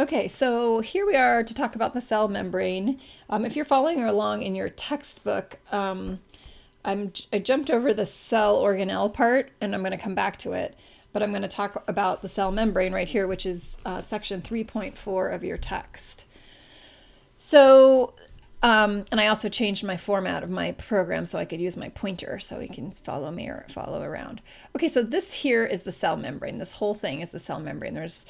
Okay, so here we are to talk about the cell membrane. If you're following along in your textbook, I jumped over the cell organelle part, and I'm going to come back to it. But I'm going to talk about the cell membrane right here, which is section 3.4 of your text. So, and I also changed my format of my program so I could use my pointer so you can follow me or follow around. Okay, so this here is the cell membrane. This whole thing is the cell membrane. There's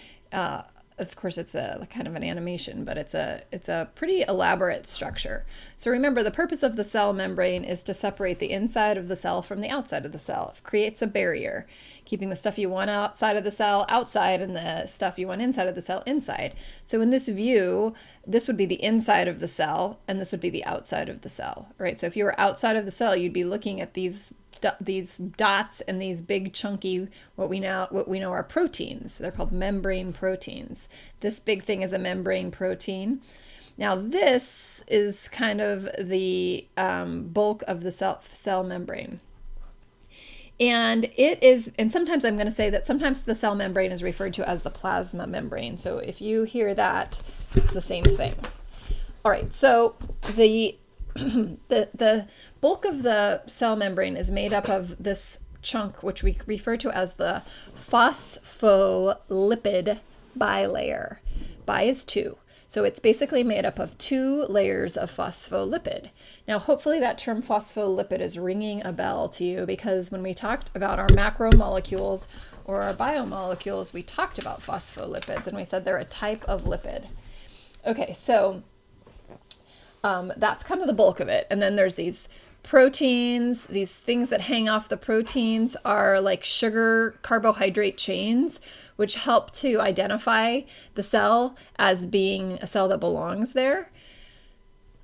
of course, it's a kind of an animation, but it's a pretty elaborate structure. So remember, the purpose of the cell membrane is to separate the inside of the cell from the outside of the cell. It creates a barrier, keeping the stuff you want outside of the cell outside and the stuff you want inside of the cell inside. So in this view, this would be the inside of the cell, and this would be the outside of the cell, right? So if you were outside of the cell, you'd be looking at these dots and these big chunky what we know are proteins. They're called membrane proteins. This big thing is a membrane protein. Now this is kind of the bulk of the cell membrane. And it is, and sometimes I'm going to say that sometimes the cell membrane is referred to as the plasma membrane. So if you hear that, it's the same thing. All right, so the bulk of the cell membrane is made up of this chunk, which we refer to as the phospholipid bilayer. Bi is 2. So it's basically made up of 2 layers of phospholipid. Now, hopefully that term phospholipid is ringing a bell to you, because when we talked about our macromolecules or our biomolecules, we talked about phospholipids, and we said they're a type of lipid. Okay, so that's kind of the bulk of it. And then there's these proteins. These things that hang off the proteins are like sugar carbohydrate chains, which help to identify the cell as being a cell that belongs there.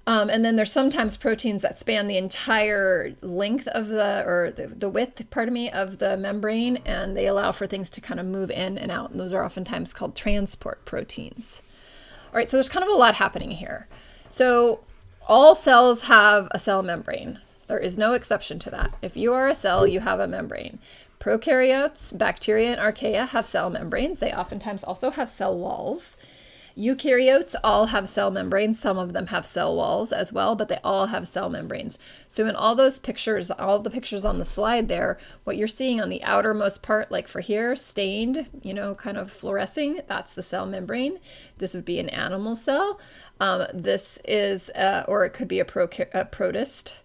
And then there's sometimes proteins that span the entire length of the width, pardon me, of the membrane, and they allow for things to kind of move in and out. And those are oftentimes called transport proteins. All right, so there's kind of a lot happening here. So all cells have a cell membrane. There is no exception to that. If you are a cell, you have a membrane. Prokaryotes, bacteria, and archaea have cell membranes. They oftentimes also have cell walls. Eukaryotes all have cell membranes. Some of them have cell walls as well, but they all have cell membranes. So in all those pictures, all the pictures on the slide there, what you're seeing on the outermost part, like for here, stained, kind of fluorescing, that's the cell membrane. This would be an animal cell. This is, or it could be a protist.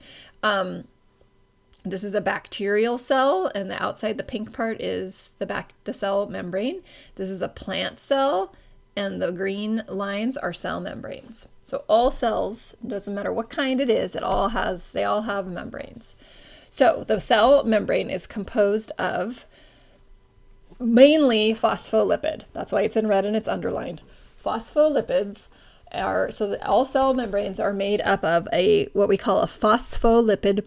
This is a bacterial cell, and the outside, the pink part, is the cell membrane. This is a plant cell, and the green lines are cell membranes. So all cells, doesn't matter what kind it is, they all have membranes. So the cell membrane is composed of mainly phospholipid. That's why it's in red and it's underlined. Phospholipids all cell membranes are made up of what we call a phospholipid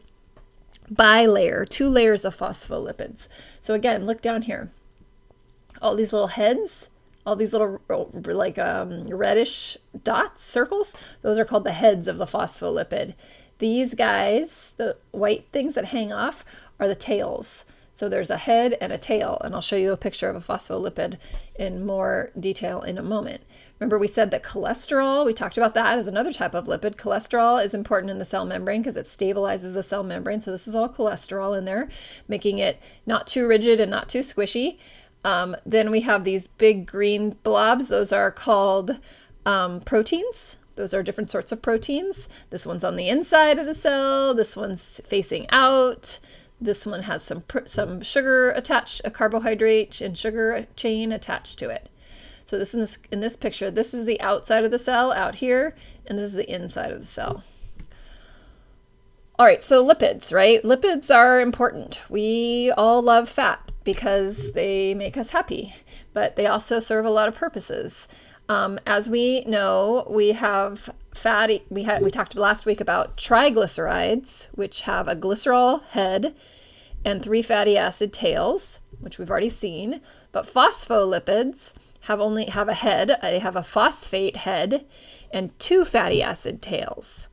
bilayer, 2 layers of phospholipids. So again, look down here. All these little heads, all these little like reddish dots, circles, those are called the heads of the phospholipid. These guys, the white things that hang off, are the tails. So there's a head and a tail, and I'll show you a picture of a phospholipid in more detail in a moment. Remember, we said that cholesterol, we talked about that as another type of lipid. Cholesterol is important in the cell membrane because it stabilizes the cell membrane. So this is all cholesterol in there, making it not too rigid and not too squishy. Then we have these big green blobs. Those are called proteins. Those are different sorts of proteins. This one's on the inside of the cell. This one's facing out. This one has some sugar attached, a carbohydrate and sugar chain attached to it. So in this picture, this is the outside of the cell out here, and this is the inside of the cell. All right, so lipids, right? Lipids are important. We all love fat because they make us happy, but they also serve a lot of purposes. As we know, we have we talked last week about triglycerides, which have a glycerol head and 3 fatty acid tails, which we've already seen. But phospholipids have a head. They have a phosphate head and 2 fatty acid tails.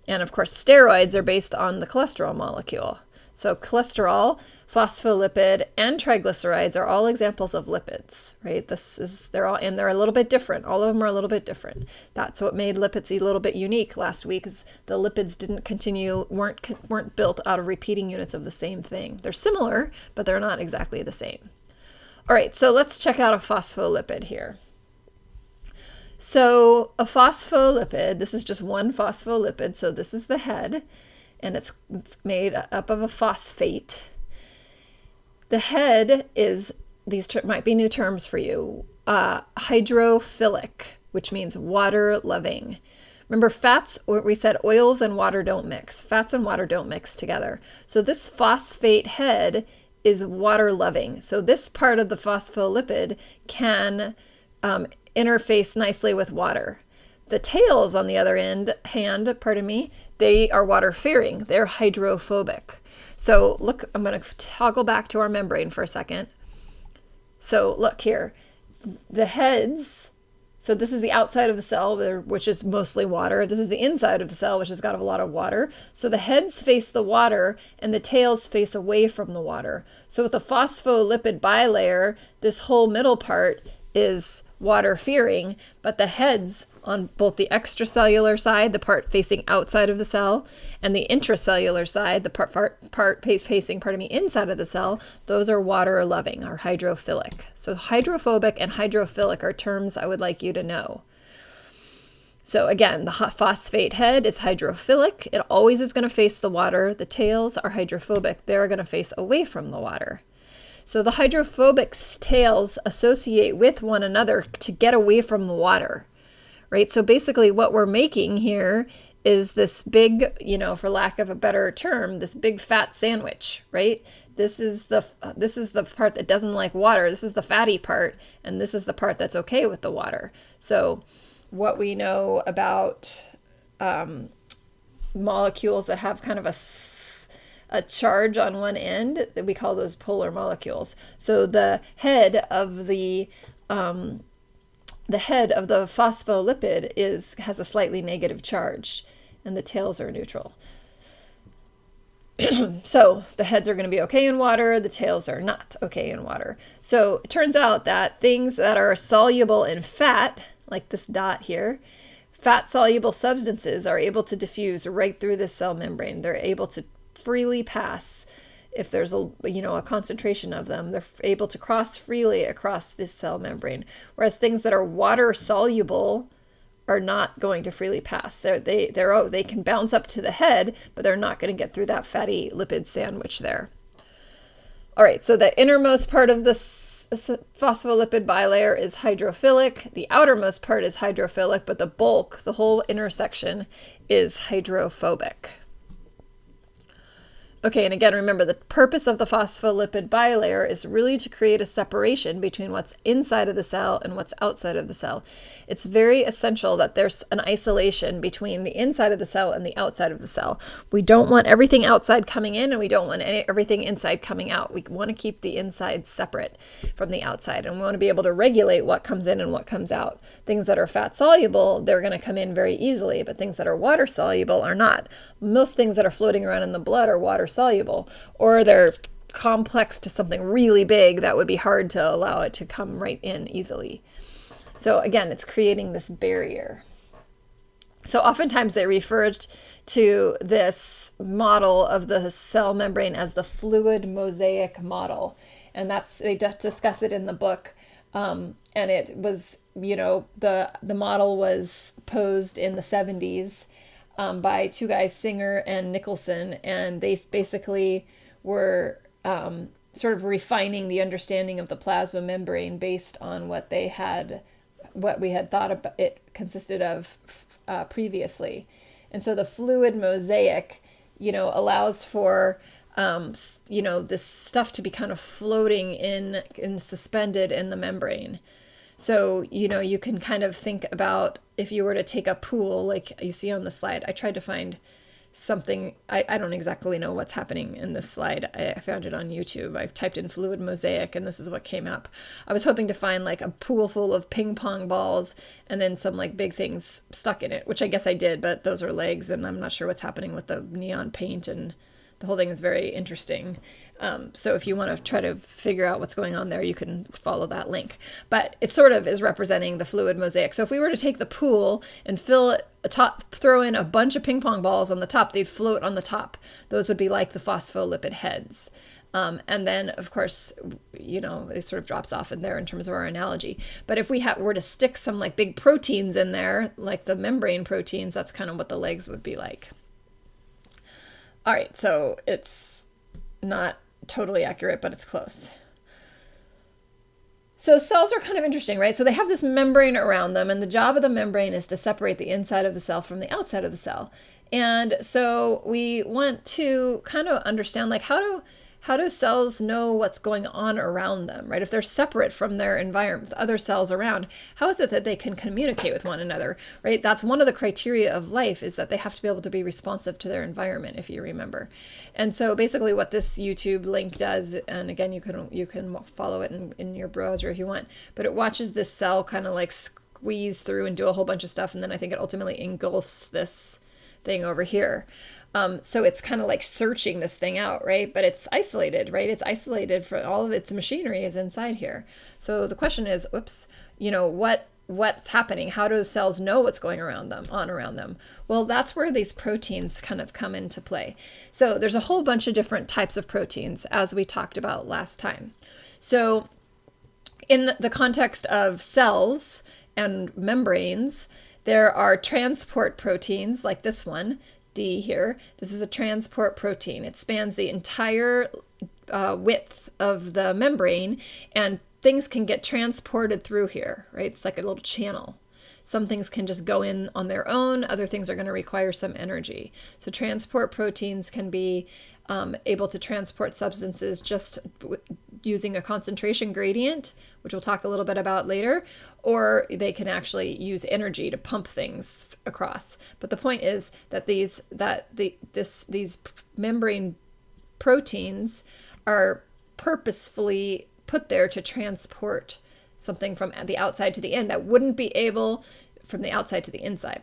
And of course, steroids are based on the cholesterol molecule. So cholesterol, phospholipid, and triglycerides are all examples of lipids, right? They're a little bit different. All of them are a little bit different. That's what made lipids a little bit unique last week, is the lipids weren't built out of repeating units of the same thing. They're similar, but they're not exactly the same. All right, so let's check out a phospholipid here. So a phospholipid, this is just one phospholipid. So this is the head, and it's made up of a phosphate. The head is, these might be new terms for you, hydrophilic, which means water-loving. Remember, fats, we said oils and water don't mix. Fats and water don't mix together. So this phosphate head is water-loving. So this part of the phospholipid can interface nicely with water. The tails, on the other they are water-fearing. They're hydrophobic. So look, I'm going to toggle back to our membrane for a second. So look here, the heads, so this is the outside of the cell, which is mostly water. This is the inside of the cell, which has got a lot of water. So the heads face the water and the tails face away from the water. So with a phospholipid bilayer, this whole middle part is water-fearing, but the heads on both the extracellular side, the part facing outside of the cell, and the intracellular side, the part facing inside of the cell, those are water-loving, or hydrophilic. So hydrophobic and hydrophilic are terms I would like you to know. So again, the phosphate head is hydrophilic. It always is going to face the water. The tails are hydrophobic. They're going to face away from the water. So the hydrophobic tails associate with one another to get away from the water, right? So basically what we're making here is this big, for lack of a better term, this big fat sandwich, right? This is the part that doesn't like water. This is the fatty part, and this is the part that's okay with the water. So what we know about molecules that have kind of a charge on one end, that we call those polar molecules. So the head of the phospholipid has a slightly negative charge, and the tails are neutral. So the heads are going to be okay in water, the tails are not okay in water. So it turns out that things that are soluble in fat, like this dot here, fat-soluble substances are able to diffuse right through the cell membrane. They're able to freely pass. If there's a concentration of them, they're able to cross freely across this cell membrane. Whereas things that are water soluble are not going to freely pass. They can bounce up to the head, but they're not going to get through that fatty lipid sandwich there. All right, so the innermost part of this phospholipid bilayer is hydrophilic. The outermost part is hydrophilic, but the bulk, the whole intersection, is hydrophobic. Okay, and again, remember, the purpose of the phospholipid bilayer is really to create a separation between what's inside of the cell and what's outside of the cell. It's very essential that there's an isolation between the inside of the cell and the outside of the cell. We don't want everything outside coming in, and we don't want everything inside coming out. We want to keep the inside separate from the outside, and we want to be able to regulate what comes in and what comes out. Things that are fat soluble, they're going to come in very easily, but things that are water soluble are not. Most things that are floating around in the blood are water soluble, or they're complex to something really big that would be hard to allow it to come right in easily. So again, it's creating this barrier. So oftentimes they refer to this model of the cell membrane as the fluid mosaic model, and they discuss it in the book. And it was, the model was posed in the 70s by two guys, Singer and Nicholson, and they basically were sort of refining the understanding of the plasma membrane based on what we had thought about it consisted of previously. And so the fluid mosaic, allows for this stuff to be kind of floating in suspended in the membrane. So, you can kind of think about if you were to take a pool, like you see on the slide. I tried to find something. I don't exactly know what's happening in this slide. I found it on YouTube. I typed in fluid mosaic, and this is what came up. I was hoping to find like a pool full of ping pong balls and then some like big things stuck in it, which I guess I did, but those are legs, and I'm not sure what's happening with the neon paint and the whole thing is very interesting. So if you want to try to figure out what's going on there, you can follow that link. But it sort of is representing the fluid mosaic. So if we were to take the pool and fill it throw in a bunch of ping pong balls on the top, they'd float on the top. Those would be like the phospholipid heads. And then, of course, it sort of drops off in there in terms of our analogy. But if we were to stick some like big proteins in there, like the membrane proteins, that's kind of what the legs would be like. All right, so it's not totally accurate, but it's close. So cells are kind of interesting, right? So they have this membrane around them, and the job of the membrane is to separate the inside of the cell from the outside of the cell. And so we want to kind of understand, like, how do cells know what's going on around them, right? If they're separate from their environment, the other cells around, how is it that they can communicate with one another, right? That's one of the criteria of life, is that they have to be able to be responsive to their environment, if you remember. And so basically what this YouTube link does, and again, you can follow it in your browser if you want, but it watches this cell kind of like squeeze through and do a whole bunch of stuff, and then I think it ultimately engulfs this thing over here. So it's kind of like searching this thing out, right? But it's isolated, right? It's isolated for all of its machinery is inside here. So the question is, what's happening? How do cells know what's going around them? Well, that's where these proteins kind of come into play. So there's a whole bunch of different types of proteins, as we talked about last time. So in the context of cells and membranes, there are transport proteins like this one, D here. This is a transport protein. It spans the entire width of the membrane, and things can get transported through here, right? It's like a little channel. Some things can just go in on their own. Other things are going to require some energy. So transport proteins can be able to transport substances just using a concentration gradient, which we'll talk a little bit about later, or they can actually use energy to pump things across. But the point is that these membrane proteins are purposefully put there to transport something from the outside to the in that wouldn't be able, from the outside to the inside,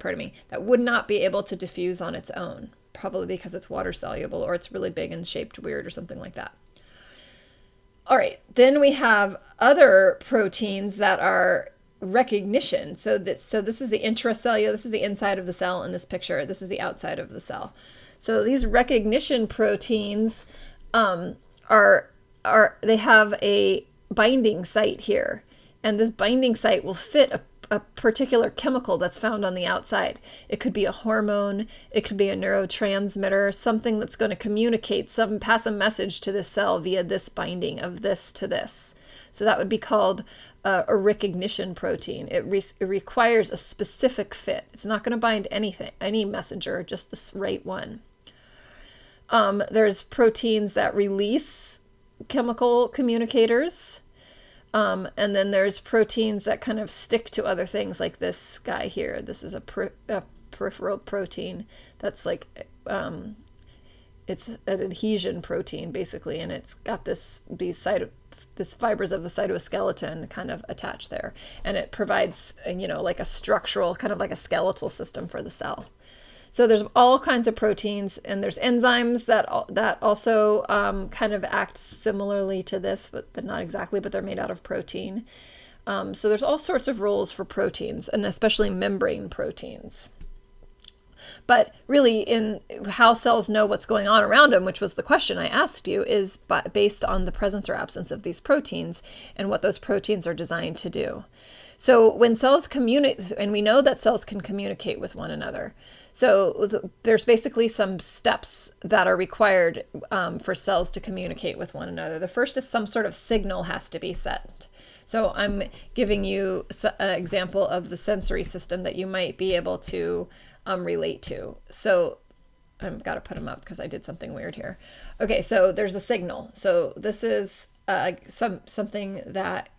that would not be able to diffuse on its own, probably because it's water soluble or it's really big and shaped weird or something like that. All right, then we have other proteins that are recognition. So this is the intracellular, this is the inside of the cell in this picture, this is the outside of the cell. So these recognition proteins they have a binding site here. And this binding site will fit a particular chemical that's found on the outside. It could be a hormone, it could be a neurotransmitter, something that's going to communicate, pass a message to this cell via this binding of this to this. So that would be called a recognition protein. It requires a specific fit. It's not going to bind any messenger, just the right one. There's proteins that release chemical communicators. And then there's proteins that kind of stick to other things, like this guy here. This is a peripheral protein that's like, it's an adhesion protein basically, and it's got this fibers of the cytoskeleton kind of attached there, and it provides like a structural, kind of like a skeletal system for the cell. So there's all kinds of proteins, and there's enzymes that also kind of act similarly to this, but not exactly, but they're made out of protein. So there's all sorts of roles for proteins, and especially membrane proteins. But really, in how cells know what's going on around them, which was the question I asked you, is based on the presence or absence of these proteins and what those proteins are designed to do. So when cells communicate, and we know that cells can communicate with one another. So there's basically some steps that are required for cells to communicate with one another. The first is some sort of signal has to be sent. So I'm giving you an example of the sensory system that you might be able to relate to. So I've got to put them up because I did something weird here. Okay, so there's a signal. So this is something that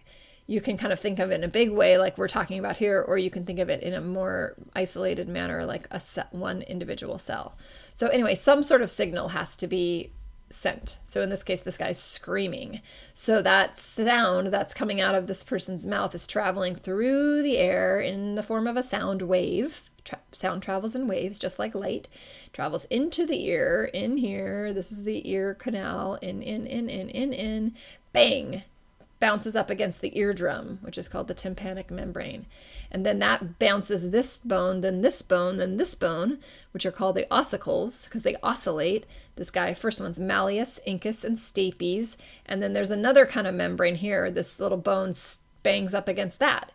you can kind of think of in a big way, like we're talking about here, or you can think of it in a more isolated manner, like one individual cell. So anyway, some sort of signal has to be sent. So in this case, this guy's screaming. So that sound that's coming out of this person's mouth is traveling through the air in the form of a sound wave, Sound travels in waves, just like light. Travels into the ear, in here. This is the ear canal, in, bang, bounces up against the eardrum, which is called the tympanic membrane. And then that bounces this bone, then this bone, then this bone, which are called the ossicles, because they oscillate. This guy, first one's malleus, incus, and stapes. And then there's another kind of membrane here. This little bone bangs up against that.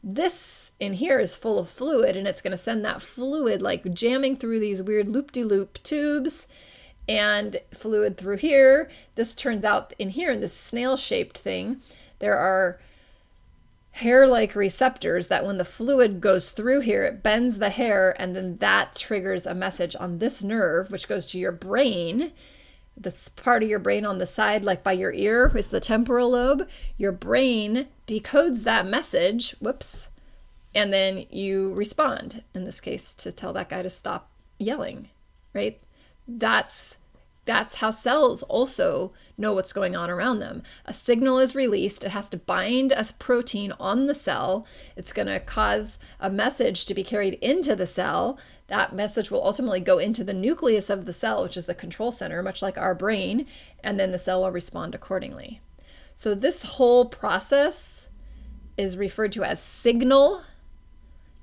This in here is full of fluid, and it's going to send that fluid like jamming through these weird loop-de-loop tubes and fluid through here. This turns out in here, in this snail-shaped thing, there are hair-like receptors that when the fluid goes through here, it bends the hair, and then that triggers a message on this nerve, which goes to your brain. This part of your brain on the side, like by your ear, is the temporal lobe. Your brain decodes that message, whoops, and then you respond, in this case, to tell that guy to stop yelling, right? That's how cells also know what's going on around them. A signal is released. It has to bind a protein on the cell. It's going to cause a message to be carried into the cell. That message will ultimately go into the nucleus of the cell, which is the control center, much like our brain, and then the cell will respond accordingly. So this whole process is referred to as signal,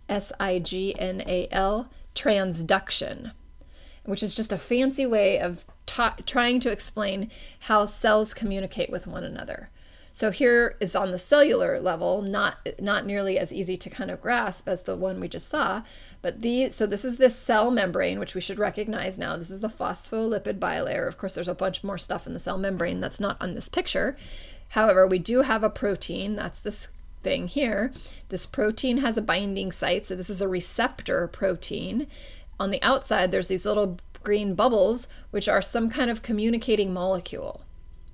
S-I-G-N-A-L, transduction, which is just a fancy way of trying to explain how cells communicate with one another. So here is on the cellular level, not nearly as easy to kind of grasp as the one we just saw, but so this is this cell membrane, which we should recognize now. This is the phospholipid bilayer. Of course, there's a bunch more stuff in the cell membrane that's not on this picture. However, we do have a protein, that's this thing here. This protein has a binding site, so this is a receptor protein. On the outside, there's these little green bubbles, which are some kind of communicating molecule.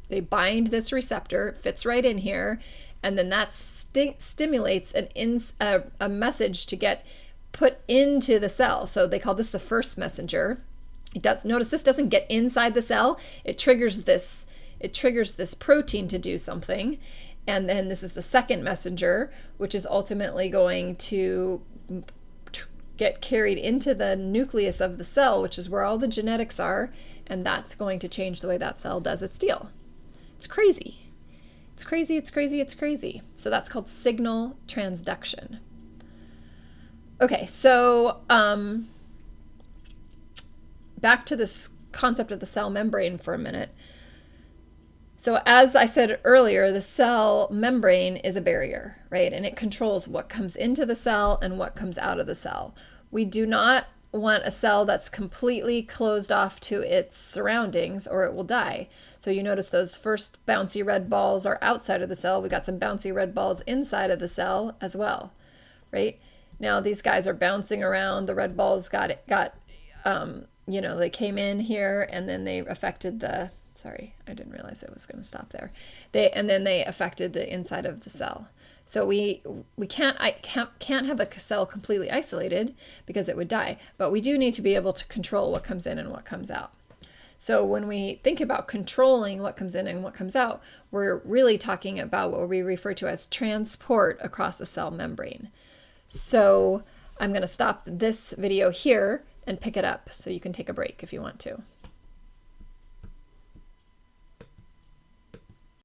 They bind this receptor, it fits right in here, and then that stimulates a message to get put into the cell. So they call this the first messenger. Notice this doesn't get inside the cell. It triggers this protein to do something. And then this is the second messenger, which is ultimately going to get carried into the nucleus of the cell, which is where all the genetics are, and that's going to change the way that cell does its deal. It's crazy. It's crazy, it's crazy, it's crazy. So that's called signal transduction. Okay, so back to this concept of the cell membrane for a minute. So as I said earlier, the cell membrane is a barrier, right? And it controls what comes into the cell and what comes out of the cell. We do not want a cell that's completely closed off to its surroundings, or it will die. So you notice those first bouncy red balls are outside of the cell. We got some bouncy red balls inside of the cell as well, right? Now these guys are bouncing around. The red balls they came in here and then they affected the, sorry, I didn't realize it was going to stop there. And then they affected the inside of the cell. So we can't have a cell completely isolated because it would die, but we do need to be able to control what comes in and what comes out. So when we think about controlling what comes in and what comes out, we're really talking about what we refer to as transport across the cell membrane. So I'm going to stop this video here and pick it up so you can take a break if you want to.